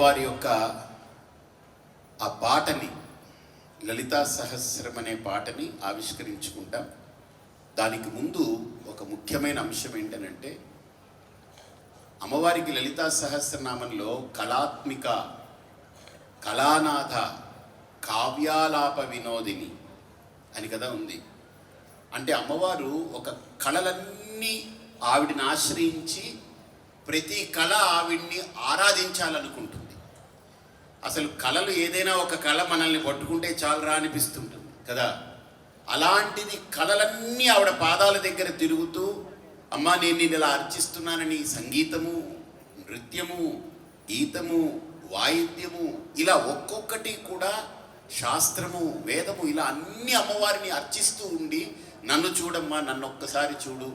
అమ్మవారి యొక్క ఆ పాటని, లలితా సహస్రం అనే పాటని ఆవిష్కరించుకుంటాం. దానికి ముందు ఒక ముఖ్యమైన అంశం ఏంటనంటే, అమ్మవారికి లలితా సహస్రనామంలో కళాత్మిక, కళానాథ, కావ్యాలాప వినోదిని అని కదా ఉంది. అంటే అమ్మవారు ఒక కళలన్నీ ఆవిడిని ఆశ్రయించి ప్రతి కళ ఆవిడ్ని ఆరాధించాలనుకుంటుంది. అసలు కళలు ఏదైనా ఒక కళ మనల్ని పట్టుకుంటే చాలరా అనిపిస్తుంటుంది కదా. అలాంటిది కళలన్నీ ఆవిడ పాదాల దగ్గర తిరుగుతూ, అమ్మా నేను నేను ఇలా అర్చిస్తున్నానని సంగీతము, నృత్యము, గీతము, వాయిద్యము, ఇలా ఒక్కొక్కటి కూడా శాస్త్రము, వేదము, ఇలా అన్ని అమ్మవారిని అర్చిస్తూ ఉండి, నన్ను చూడమ్మా, నన్ను ఒక్కసారి చూడు,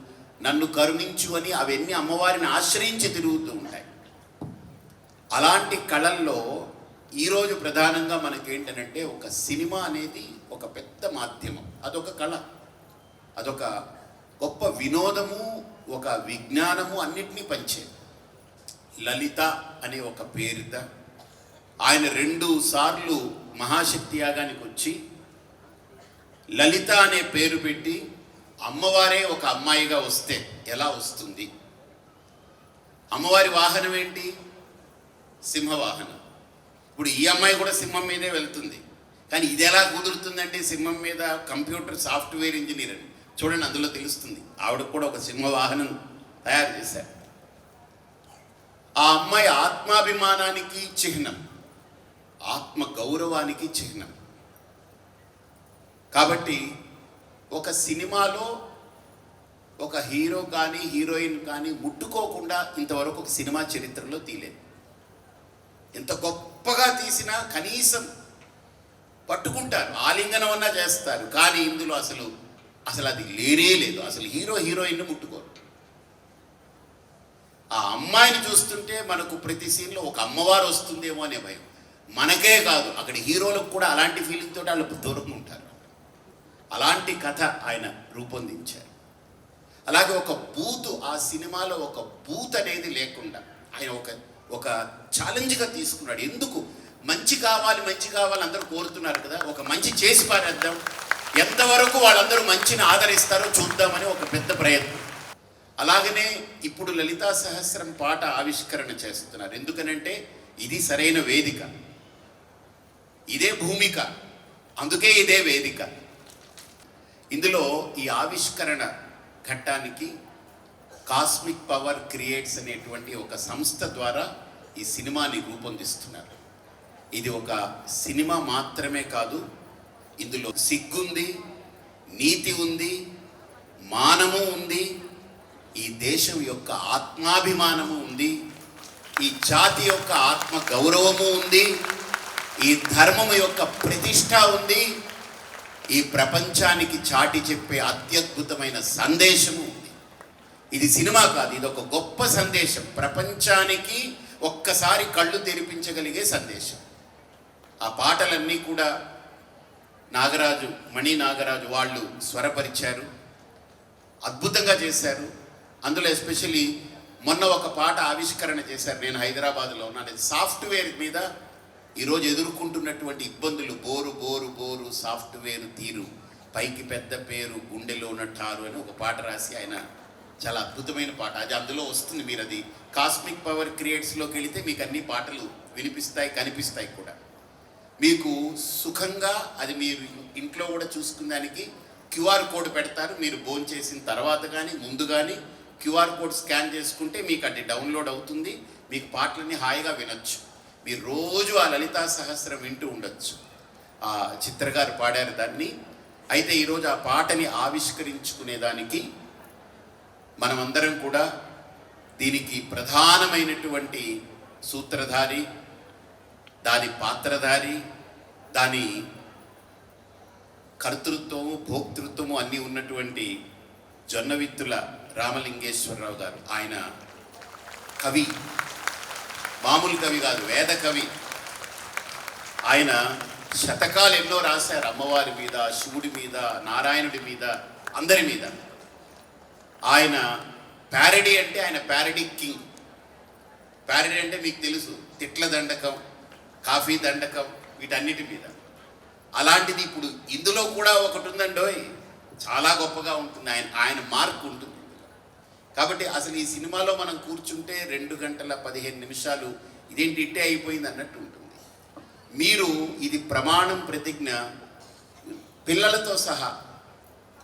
నన్ను కరుణించు అని అవన్నీ అమ్మవారిని ఆశ్రయించి తిరుగుతూ ఉంటాయి. అలాంటి కళల్లో ఈరోజు ప్రధానంగా మనకేంటనంటే, ఒక సినిమా అనేది ఒక పెద్ద మాధ్యమం. అదొక కళ, అదొక గొప్ప వినోదము, ఒక విజ్ఞానము, అన్నిటినీ పంచే. లలిత అనే ఒక పేరిట ఆయన 2 సార్లు మహాశక్తి యాగానికి వచ్చి లలిత అనే పేరు పెట్టి, అమ్మవారే ఒక అమ్మాయిగా వస్తే ఎలా వస్తుంది? అమ్మవారి వాహనం ఏంటి? సింహవాహనం. ఇప్పుడు ఈ అమ్మాయి కూడా సింహం మీదే వెళ్తుంది. కానీ ఇది ఎలా కుదురుతుందంటే, సింహం మీద కంప్యూటర్ సాఫ్ట్వేర్ ఇంజనీర్ అని చూడండి, అందులో తెలుస్తుంది. ఆవిడకు కూడా ఒక సింహవాహనం తయారు చేశారు. ఆ అమ్మాయి ఆత్మాభిమానానికి చిహ్నం, ఆత్మ గౌరవానికి చిహ్నం. కాబట్టి ఒక సినిమాలో ఒక హీరో కానీ హీరోయిన్ కానీ ముట్టుకోకుండా ఇంతవరకు ఒక సినిమా చరిత్రలో తీయలేదు. ఎంత గొప్పగా తీసినా కనీసం పట్టుకుంటారు, ఆలింగనం అన్నా చేస్తారు. కానీ ఇందులో అసలు అది లేనే లేదు. అసలు హీరో హీరోయిన్ ముట్టుకోరు. ఆ అమ్మాయిని చూస్తుంటే మనకు ప్రతి సీన్లో ఒక అమ్మవారు వస్తుందేమో అనే భయం. మనకే కాదు, అక్కడ హీరోలకు కూడా అలాంటి ఫీలింగ్ తోటి వాళ్ళు దూరంగా ఉంటారు. అలాంటి కథ ఆయన రూపొందించారు. అలాగే ఒక బూత్, ఆ సినిమాలో ఒక బూత్ అనేది లేకుండా ఆయన ఒక ఛాలెంజ్గా తీసుకున్నాడు. ఎందుకు? మంచి కావాలి, మంచి కావాలి అందరూ కోరుతున్నారు కదా, ఒక మంచి చేసి పారేద్దాం, ఎంతవరకు వాళ్ళందరూ మంచిని ఆదరిస్తారో చూద్దామని ఒక పెద్ద ప్రయత్నం. అలాగనే ఇప్పుడు లలితా సహస్రం పాట ఆవిష్కరణ చేస్తున్నారు. ఎందుకనంటే ఇది సరైన వేదిక, ఇదే భూమిక, అందుకే ఇదే వేదిక. ఇందులో ఈ ఆవిష్కరణ ఘట్టానికి కాస్మిక్ పవర్ క్రియేట్స్ అనేటువంటి ఒక సంస్థ ద్వారా ఈ సినిమాని రూపొందిస్తున్నారు. ఇది ఒక సినిమా మాత్రమే కాదు, ఇందులో సిగ్గుంది, నీతి ఉంది, మానము ఉంది, ఈ దేశం యొక్క ఆత్మాభిమానము ఉంది, ఈ జాతి యొక్క ఆత్మ గౌరవము ఉంది, ఈ ధర్మము యొక్క ప్రతిష్ట ఉంది, ఈ ప్రపంచానికి చాటి చెప్పే అత్యద్భుతమైన సందేశము ఉంది. ఇది సినిమా కాదు, ఇది ఒక గొప్ప సందేశం, ప్రపంచానికి ఒక్కసారి కళ్ళు తెరిపించగలిగే సందేశం. ఆ పాటలన్నీ కూడా మణి నాగరాజు వాళ్ళు స్వరపరిచారు, అద్భుతంగా చేశారు. అందులో ఎస్పెషలీ మొన్న ఒక పాట ఆవిష్కరణ చేశారు, నేను హైదరాబాద్లో ఉన్నాను. సాఫ్ట్వేర్ మీద ఈరోజు ఎదుర్కొంటున్నటువంటి ఇబ్బందులు, బోరు బోరు బోరు సాఫ్ట్వేర్ తీరు, పైకి పెద్ద పేరు గుండెలోన టారు అని ఒక పాట రాసి ఆయన, చాలా అద్భుతమైన పాట అది, అందులో వస్తుంది. మీరు అది కాస్మిక్ పవర్ క్రియేట్స్లోకి వెళితే మీకు అన్ని పాటలు వినిపిస్తాయి, కనిపిస్తాయి కూడా. మీకు సుఖంగా అది మీరు ఇంట్లో కూడా చూసుకునేదానికి QR కోడ్ పెడతారు. మీరు భోజనం చేసిన తర్వాత కానీ ముందు కానీ QR కోడ్ స్కాన్ చేసుకుంటే మీకు అది డౌన్లోడ్ అవుతుంది. మీకు పాటలన్నీ హాయిగా వినొచ్చు. మీరు రోజు ఆ లలితా సహస్రం వింటూ ఉండొచ్చు. ఆ చిత్రగారు పాడారు దాన్ని. అయితే ఈరోజు ఆ పాటని ఆవిష్కరించుకునేదానికి మనమందరం కూడా దీనికి ప్రధానమైనటువంటి సూత్రధారి, దాని పాత్రధారి, దాని కర్తృత్వము, భోక్తృత్వము అన్నీ ఉన్నటువంటి జొన్నవిత్తుల రామలింగేశ్వరరావు గారు. ఆయన కవి, మామూలు కవి కాదు, వేద కవి. ఆయన శతకాలు ఎన్నో రాశారు అమ్మవారి మీద, శివుడి మీద, నారాయణుడి మీద, అందరి మీద. ఆయన ప్యారడీ అంటే ఆయన ప్యారడీ కింగ్. ప్యారడీ అంటే మీకు తెలుసు, తిట్ల దండకం, కాఫీ దండకం, వీటన్నిటి మీద. అలాంటిది ఇప్పుడు ఇందులో కూడా ఒకటి ఉందండోయ్, చాలా గొప్పగా ఉంటుంది. ఆయన మార్క్ ఉంటుంది. కాబట్టి అసలు ఈ సినిమాలో మనం కూర్చుంటే 2 గంటల 15 నిమిషాలు ఇదేంటి ఇట్టే అయిపోయింది అన్నట్టు ఉంటుంది. మీరు ఇది ప్రమాణం ప్రతిజ్ఞ పిల్లలతో సహా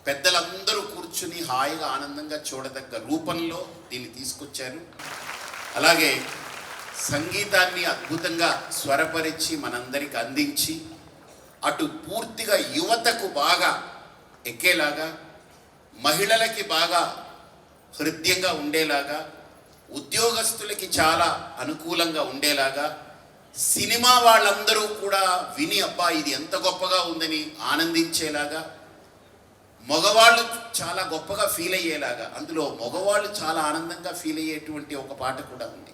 పెద్దలందరూ కూర్చుని హాయిగా ఆనందంగా చూడదగ్గ రూపంలో దీన్ని తీసుకొచ్చారు. అలాగే సంగీతాన్ని అద్భుతంగా స్వరపరిచి మనందరికి అందించి అటు పూర్తిగా యువతకు బాగా ఎక్కేలాగా, మహిళలకి బాగా హృదయంగా ఉండేలాగా, ఉద్యోగస్తులకి చాలా అనుకూలంగా ఉండేలాగా, సినిమా వాళ్ళందరూ కూడా విని అబ్బా ఇది ఎంత గొప్పగా ఉందని ఆనందించేలాగా, మగవాళ్ళు చాలా గొప్పగా ఫీల్ అయ్యేలాగా, అందులో మగవాళ్ళు చాలా ఆనందంగా ఫీల్ అయ్యేటువంటి ఒక పాట కూడా ఉంది.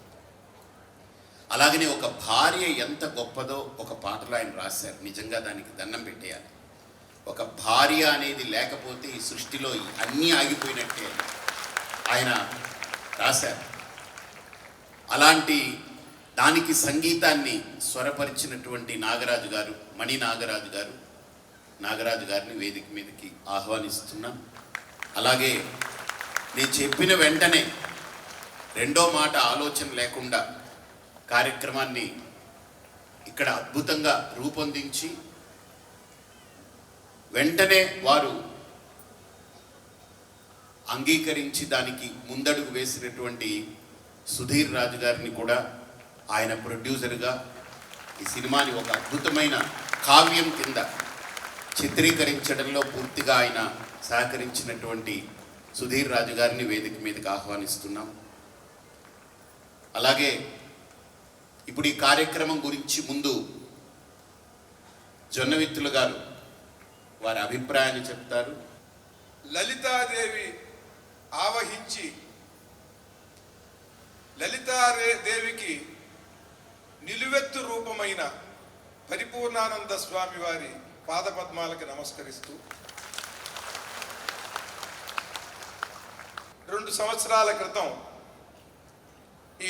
అలాగనే ఒక భార్య ఎంత గొప్పదో ఒక పాటలో ఆయన రాశారు. నిజంగా దానికి దండం పెట్టేయాలి. ఒక భార్య అనేది లేకపోతే ఈ సృష్టిలో అన్నీ ఆగిపోయినట్టే ఆయన రాశారు. అలాంటి దానికి సంగీతాన్ని స్వరపరిచినటువంటి నాగరాజు గారు, మణి నాగరాజు గారు, నాగరాజు గారిని వేదిక మీదకి ఆహ్వానిస్తున్నాం. అలాగే నేను చెప్పిన వెంటనే రెండో మాట ఆలోచన లేకుండా కార్యక్రమాన్ని ఇక్కడ అద్భుతంగా రూపొందించి వెంటనే వారు అంగీకరించి దానికి ముందడుగు వేసినటువంటి సుధీర్ రాజు గారిని కూడా ఆయన ప్రొడ్యూసర్గా ఈ సినిమాని ఒక అద్భుతమైన కావ్యం కింద చిత్రీకరించడంలో పూర్తిగా ఆయన సహకరించినటువంటి సుధీర్ రాజు గారిని వేదిక మీదకి ఆహ్వానిస్తున్నాం. అలాగే ఇప్పుడు ఈ కార్యక్రమం గురించి ముందు జొన్నవిత్తులు గారు వారి అభిప్రాయాన్ని చెప్తారు. లలితాదేవి ఆవహించి లలితాదేవికి నిలువెత్తు రూపమైన పరిపూర్ణానంద స్వామి వారి పాదపద్మాలకి నమస్కరిస్తూ 2 సంవత్సరాల క్రితం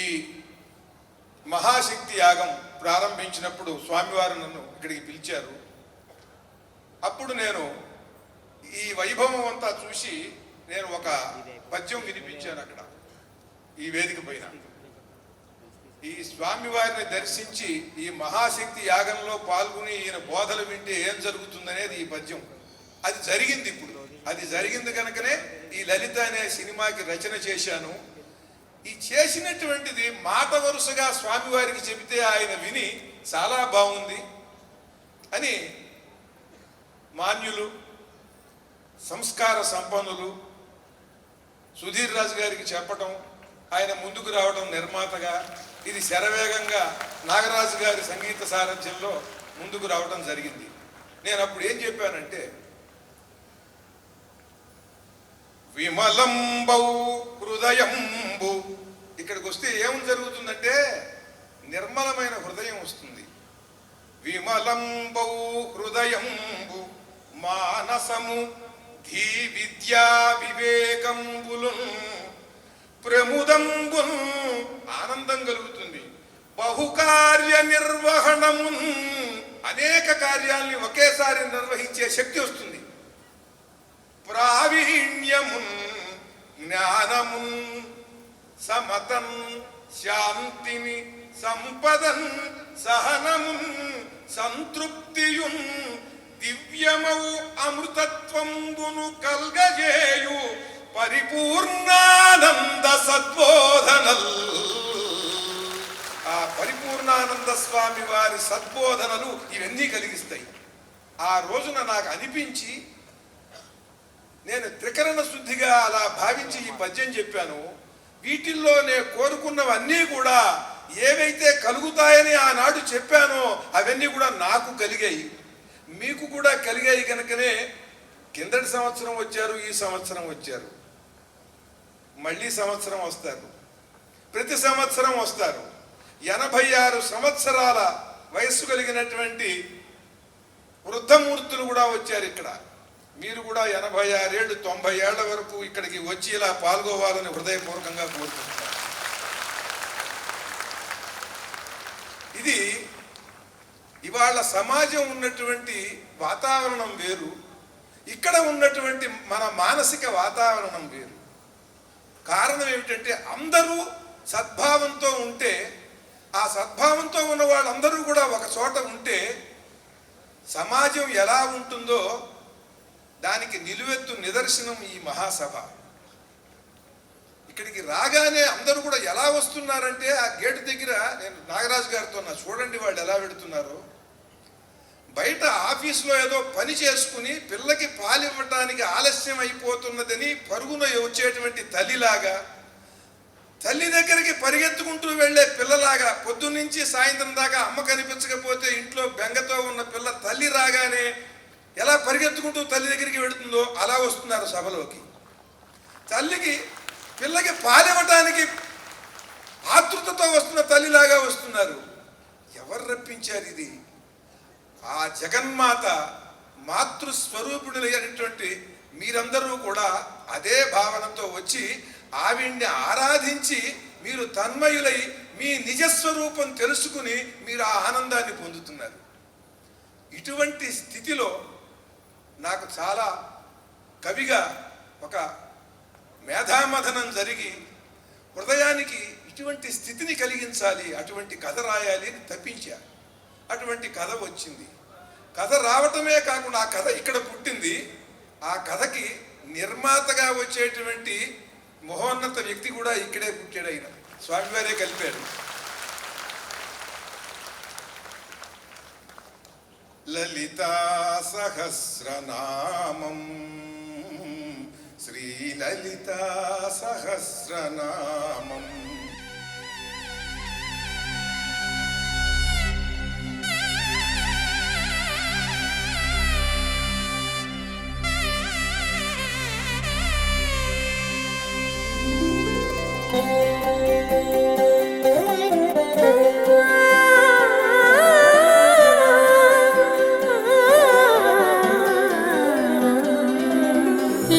ఈ మహాశక్తి యాగం ప్రారంభించినప్పుడు స్వామివారు నన్ను ఇక్కడికి పిలిచారు. అప్పుడు నేను ఈ వైభవం అంతా చూసి నేను ఒక పద్యం వినిపించాను అక్కడ ఈ వేదిక పైన. ఈ స్వామివారిని దర్శించి ఈ మహాశక్తి యాగంలో పాల్గొని ఈయన బోధలు వింటే ఏం జరుగుతుందనేది ఈ పద్యం. అది జరిగింది. ఇప్పుడు అది జరిగింది కనుకనే ఈ లలిత అనే సినిమాకి రచన చేశాను. ఈ చేసినటువంటిది మాట వరుసగా స్వామివారికి చెబితే ఆయన విని చాలా బాగుంది అని మాన్యులు, సంస్కార సంపన్నులు సుధీర్ రాజు గారికి చెప్పటం, ఆయన ముందుకు రావడం నిర్మాతగా, ఇది శరవేగంగా నాగరాజు గారి సంగీత సారథ్యంలో ముందుకు రావడం జరిగింది. నేను అప్పుడు ఏం చెప్పానంటే, విమలంబౌ హృదయంబు, ఇక్కడికి వస్తే ఏం జరుగుతుందంటే నిర్మలమైన హృదయం వస్తుంది. విమలంబౌ హృదయంబు మానసము ధీ విద్యా వివేకంబులు ప్రముదంబుల్, ఆనందం కలుగుతుంది. బహుకార్య నిర్వహణము, అనేక కార్యాలని ఒకేసారి నిర్వహించే శక్తి వస్తుంది. ప్రావీణ్యమున్ జ్ఞానమున్ సమతన్ శాంతిని సంపదన్ సహనమున్ సంతృప్తియున్ దివ్యమౌ అమృతత్వంబును కల్గజేయు పరిపూర్ణానంద సద్బోధనల్. ఆ పరిపూర్ణానంద స్వామి వారి సద్బోధనలు ఇవన్నీ కలిగిస్తాయి. ఆ రోజున నాకు అనిపించి నేను త్రికరణ శుద్ధిగా అలా భావించి ఈ పద్యం చెప్పాను. వీటిల్లో నేను కోరుకున్నవన్నీ కూడా ఏవైతే కలుగుతాయని ఆనాడు చెప్పానో అవన్నీ కూడా నాకు కలిగాయి, మీకు కూడా కలిగాయి. కనుకనే కిందటి సంవత్సరం వచ్చారు, ఈ సంవత్సరం వచ్చారు, మళ్ళీ సంవత్సరం వస్తారు, ప్రతి సంవత్సరం వస్తారు. 86 సంవత్సరాల వయస్సు కలిగినటువంటి వృద్ధమూర్తులు కూడా వచ్చారు ఇక్కడ. మీరు కూడా 86 ఏళ్ళు 90 ఏళ్ల వరకు ఇక్కడికి వచ్చి ఇలా పాల్గొవాలని హృదయపూర్వకంగా కోరుకుంటున్నారు. ఇవాళ సమాజం ఉన్నటువంటి వాతావరణం వేరు, ఇక్కడ ఉన్నటువంటి మన మానసిక వాతావరణం వేరు. కారణం ఏమిటంటే అందరూ సద్భావంతో ఉంటే, ఆ సద్భావంతో ఉన్న వాళ్ళందరూ కూడా ఒక చోట ఉంటే సమాజం ఎలా ఉంటుందో దానికి నిలువెత్తు నిదర్శనం ఈ మహాసభ. ఇక్కడికి రాగానే అందరూ కూడా ఎలా వస్తున్నారంటే, ఆ గేటు దగ్గర నేను నాగరాజు గారితో చూడండి వాళ్ళు ఎలా పెడుతున్నారో. బయట ఆఫీసులో ఏదో పని చేసుకుని పిల్లకి పాలివ్వటానికి ఆలస్యం అయిపోతున్నదని పరుగున వచ్చేటువంటి తల్లిలాగా, తల్లి దగ్గరికి పరిగెత్తుకుంటూ వెళ్ళే పిల్లలాగా, పొద్దున్నుంచి సాయంత్రం దాకా అమ్మ కనిపించకపోతే ఇంట్లో బెంగతో ఉన్న పిల్ల తల్లి రాగానే ఎలా పరిగెత్తుకుంటూ తల్లి దగ్గరికి వెళుతుందో అలా వస్తున్నారు సభలోకి. పిల్లకి పాలివ్వటానికి ఆతృతతో వస్తున్న తల్లిలాగా వస్తున్నారు. ఎవరు రప్పించారు ఇది? ఆ జగన్మాత మాతృస్వరూపుడులైనటువంటి మీరందరూ కూడా అదే భావనతో వచ్చి ఆవిడ్ని ఆరాధించి మీరు తన్మయులై మీ నిజస్వరూపం తెలుసుకుని మీరు ఆ ఆనందాన్ని పొందుతున్నారు. ఇటువంటి స్థితిలో నాకు చాలా కవిగా ఒక మేధామథనం జరిగి హృదయానికి ఇటువంటి స్థితిని కలిగించాలి, అటువంటి కథ రాయాలి అని తప్పించా. అటువంటి కథ వచ్చింది. కథ రావటమే కాకుండా ఆ కథ ఇక్కడ పుట్టింది. ఆ కథకి నిర్మాతగా వచ్చేటువంటి మహోన్నత వ్యక్తి కూడా ఇక్కడే పుట్టాడు. ఆయన స్వామివారే కలిపాడు. లలితా సహస్రనామం శ్రీ లలితా సహస్రనామం.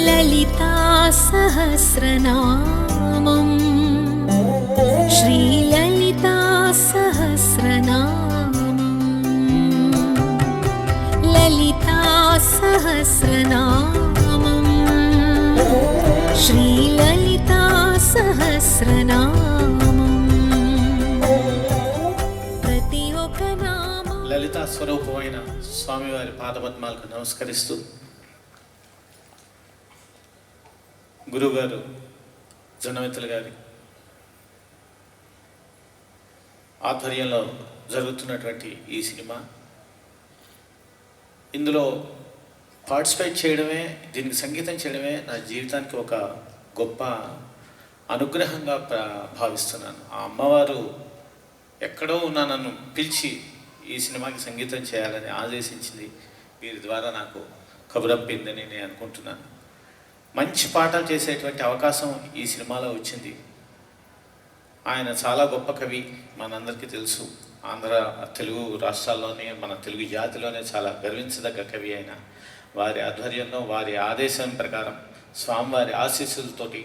లలితా సహస్రనామం శ్రీ లలితా సహస్రనామం లలితా సహస్రనామం శ్రీ లలితా సహస్రనామం ప్రతి ఒక్క నామం. లలితా స్వరూపమైన స్వామివారి పాదపద్మాలకు నమస్కరిస్తూ గురువుగారు జొన్నమిత్తుల గారి ఆధ్వర్యంలో జరుగుతున్నటువంటి ఈ సినిమా, ఇందులో పార్టిసిపేట్ చేయడమే, దీనికి సంగీతం చేయడమే నా జీవితానికి ఒక గొప్ప అనుగ్రహంగా భావిస్తున్నాను. ఆ అమ్మవారు ఎక్కడో ఉన్న నన్ను పిలిచి ఈ సినిమాకి సంగీతం చేయాలని ఆదేశించింది. వీరి ద్వారా నాకు కబురంపిందని నేను అనుకుంటున్నాను. మంచి పాటలు చేసేటువంటి అవకాశం ఈ సినిమాలో వచ్చింది. ఆయన చాలా గొప్ప కవి, మనందరికీ తెలుసు. ఆంధ్ర తెలుగు రాష్ట్రాల్లోనే, మన తెలుగు జాతిలోనే చాలా గర్వించదగ్గ కవి ఆయన. వారి ఆధ్వర్యంలో, వారి ఆదేశం ప్రకారం, స్వామివారి ఆశీస్సులతోటి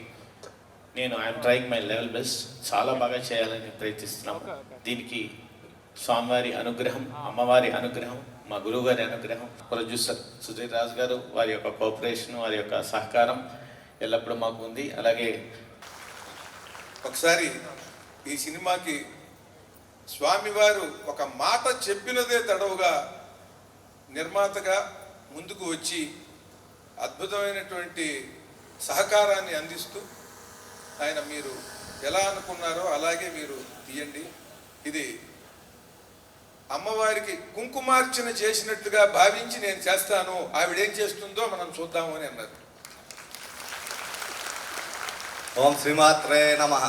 నేను I'm trying my level best, చాలా బాగా చేయాలని ప్రయత్నిస్తున్నాము. దీనికి స్వామివారి అనుగ్రహం, అమ్మవారి అనుగ్రహం, మా గురువు గారి అనుగ్రహం, ప్రొడ్యూసర్ సుధీర్ రాజు గారు వారి యొక్క కోఆపరేషన్, వారి యొక్క సహకారం ఎల్లప్పుడూ మాకు ఉంది. అలాగే ఒకసారి ఈ సినిమాకి స్వామివారు ఒక మాట చెప్పినదే తడవుగా నిర్మాతగా ముందుకు వచ్చి అద్భుతమైనటువంటి సహకారాన్ని అందిస్తూ ఆయన మీరు ఎలా అనుకున్నారో అలాగే మీరు తీయండి, ఇది అమ్మవారికి కుంకుమార్చన చేసినట్టుగా భావించి నేను చేస్తాను, ఆవిడేం చేస్తుందో మనం చూద్దాము అని అన్నారు. ఓం శ్రీమాత్రే నమః.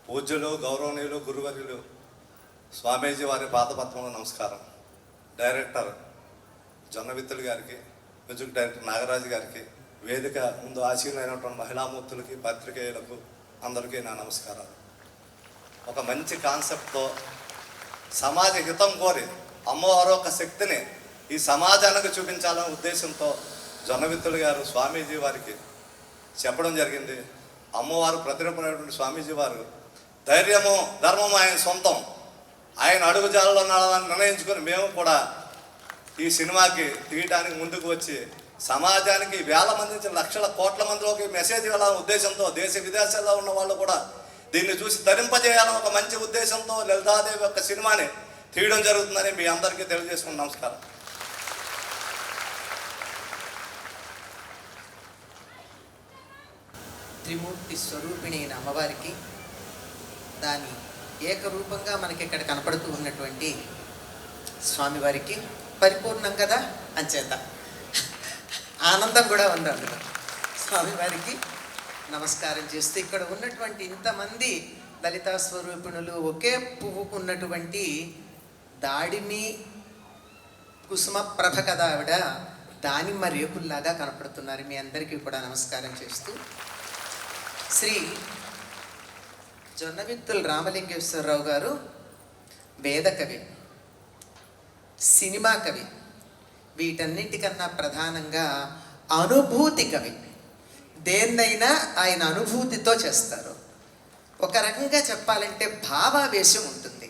పూజ్యులు, గౌరవనీయులు, గురువర్యులు స్వామీజీ వారి పాదపద్మంలో నమస్కారం. డైరెక్టర్ జొన్నవిత్తులు గారికి, మ్యూజిక్ డైరెక్టర్ నాగరాజు గారికి, వేదిక ముందు ఆశీనులైనటువంటి మహిళామూర్తులకి, పత్రికేయులకు అందరికీ నా నమస్కారాలు. ఒక మంచి కాన్సెప్ట్తో సమాజ హితం కోరి అమ్మవారు ఒక శక్తిని ఈ సమాజానికి చూపించాలనే ఉద్దేశంతో జొన్నవిత్తులు గారు స్వామీజీ వారికి చెప్పడం జరిగింది. అమ్మవారు ప్రతిరూపమైనటువంటి స్వామీజీ వారు ధైర్యము ధర్మము ఆయన సొంతం, ఆయన అడుగుజాలలో నడవాలని నిర్ణయించుకొని మేము కూడా ఈ సినిమాకి తీయడానికి ముందుకు వచ్చి సమాజానికి వేల మంది నుంచి లక్షల కోట్ల మందిలోకి మెసేజ్ వెళ్ళాలనే ఉద్దేశంతో దేశ విదేశాల్లో ఉన్న వాళ్ళు కూడా దీన్ని చూసి ధరింపజేయాలని ఒక మంచి ఉద్దేశంతో లలితాదేవి యొక్క సినిమాని తీయడం జరుగుతుందని మీ అందరికీ తెలియజేసుకుని నమస్కారం. త్రిమూర్తి స్వరూపిణి అయిన అమ్మవారికి దాని ఏకరూపంగా మనకి ఇక్కడ కనపడుతూ ఉన్నటువంటి స్వామివారికి పరిపూర్ణం కదా అంచేత ఆనందం కూడా ఉంది అందులో. స్వామివారికి నమస్కారం చేస్తూ ఇక్కడ ఉన్నటువంటి ఇంతమంది లలితా స్వరూపిణులు ఒకే పువ్వుకు ఉన్నటువంటి దాడిమి కుసుమ ప్రభ కదా ఆవిడ దానిమ్మ రేకుల్లాగా కనపడుతున్నారు. మీ అందరికీ కూడా నమస్కారం చేస్తూ శ్రీ జొన్నవిత్తుల రామలింగేశ్వరరావు గారు వేదకవి, సినిమా కవి, వీటన్నింటికన్నా ప్రధానంగా అనుభూతి కవి. దేన్నైనా ఆయన అనుభూతితో చేస్తారు. ఒక రకంగా చెప్పాలంటే భావావేశం ఉంటుంది.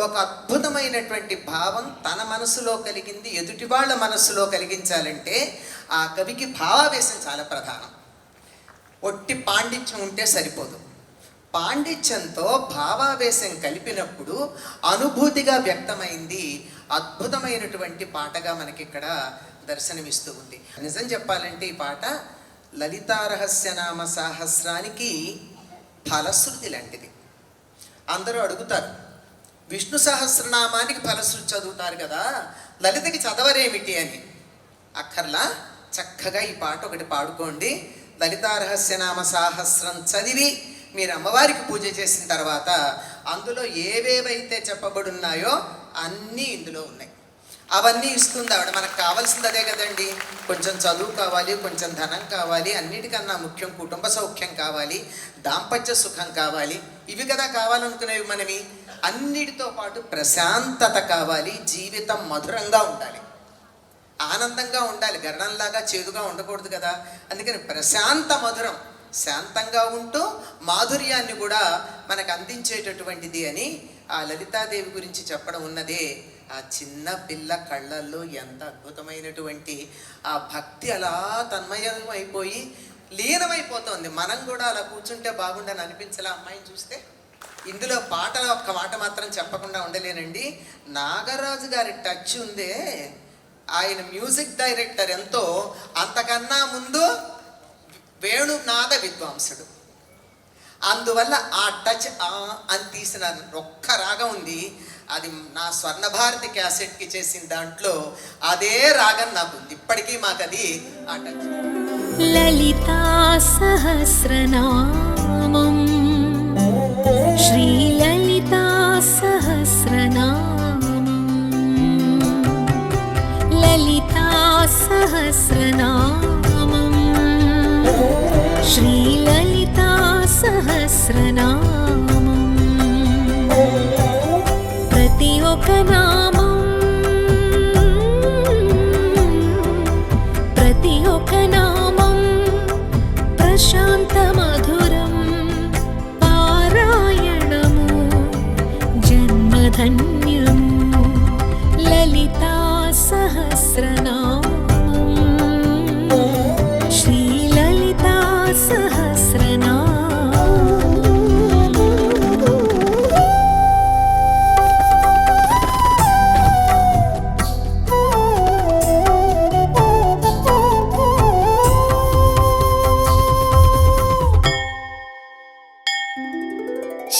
ఒక అద్భుతమైనటువంటి భావం తన మనసులో కలిగింది ఎదుటి వాళ్ళ మనసులో కలిగించాలంటే ఆ కవికి భావావేశం చాలా ప్రధానం. ఒట్టి పాండిత్యం ఉంటే సరిపోదు. పాండిత్యంతో భావావేశం కలిపినప్పుడు అనుభూతిగా వ్యక్తమైంది అద్భుతమైనటువంటి పాటగా మనకి ఇక్కడ దర్శనమిస్తూ ఉంది. నిజం చెప్పాలంటే ఈ పాట లలితా రహస్యనామ సాహస్రానికి ఫలశ్రుతి లాంటిది. అందరూ అడుగుతారు, విష్ణు సహస్రనామానికి ఫలశ్రుతి చదువుతారు కదా, లలితకి చదవరేమిటి అని. అక్కర్లా, చక్కగా ఈ పాట ఒకటి పాడుకోండి. లలితా రహస్యనామ సాహస్రం చదివి మీరు అమ్మవారికి పూజ చేసిన తర్వాత అందులో ఏవేవైతే చెప్పబడున్నాయో అన్నీ ఇందులో ఉన్నాయి. అవన్నీ ఇస్తుంది ఆవిడ. మనకు కావాల్సింది అదే కదండి. కొంచెం చదువు కావాలి, కొంచెం ధనం కావాలి, అన్నిటికన్నా ముఖ్యం కుటుంబ సౌఖ్యం కావాలి, దాంపత్య సుఖం కావాలి. ఇవి కదా కావాలనుకునేవి మనవి. అన్నిటితో పాటు ప్రశాంతత కావాలి, జీవితం మధురంగా ఉండాలి, ఆనందంగా ఉండాలి, గరణంలాగా చేదుగా ఉండకూడదు కదా. అందుకని ప్రశాంత మధురం, శాంతంగా ఉంటూ మాధుర్యాన్ని కూడా మనకు అందించేటటువంటిది అని ఆ లలితాదేవి గురించి చెప్పడం ఉన్నదే. ఆ చిన్న పిల్ల కళ్ళల్లో ఎంత అద్భుతమైనటువంటి ఆ భక్తి అలా తన్మయం అయిపోయి లీనమైపోతుంది. మనం కూడా అలా కూర్చుంటే బాగుండని అనిపించలే అమ్మాయిని చూస్తే. ఇందులో పాట ఒక్క మాట మాత్రం చెప్పకుండా ఉండలేనండి. నాగరాజు గారి టచ్ ఉందే, ఆయన మ్యూజిక్ డైరెక్టర్ ఎంతో, అంతకన్నా ముందు వేణునాద విద్వాంసుడు. అందువల్ల ఆ టచ్ అని తీసిన ఒక్క రాగం ఉంది, అది నా స్వర్ణభారతి క్యాసెట్కి చేసిన దాంట్లో అదే రాగం నాకు ఉంది ఇప్పటికీ. మాకు అది ఆ టచ్. లలితా సహస్రనామం శ్రీ లలితా సహస్రనామం లలితా సహస్రనామం శ్రీ లలితా సహస్రనామం. ప్రతి ఒక్క నామం, ప్రతి ఒక్క నామం ప్రశాంత మధురం, పారాయణము జన్మధన్యము. లలితా సహస్రనామం శ్రీ లలితా సహస్రనామం.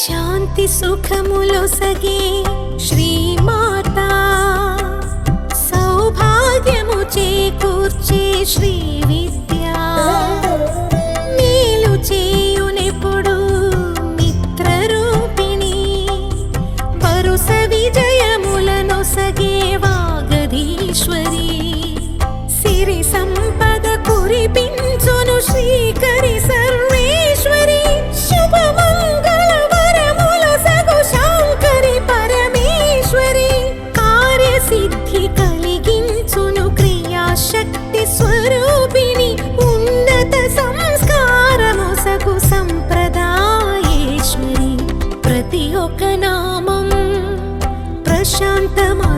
శాంతి సుఖములో సగే శ్రీమాతా, సౌభాగ్యము చేకూర్చే శ్రీ విద్యా, మేలు చేయునెప్పుడు మిత్రరూపిణి, వరుస విజయములను సగే వాగధీశ్వరి, సిరి సంపద కురిపించును శ్రీకరి సర్వేశ్వరి, శుభమంగళ వరముల సగు శాంకరి పరమేశ్వరి, కార్యసిద్ధి కలిగించును క్రియాశక్తి స్వరూపిణి, ఉన్నత సంస్కారము సగు సంప్రదాయేశ్వరి. ప్రతి ఒక్క నామం ప్రశాంతమా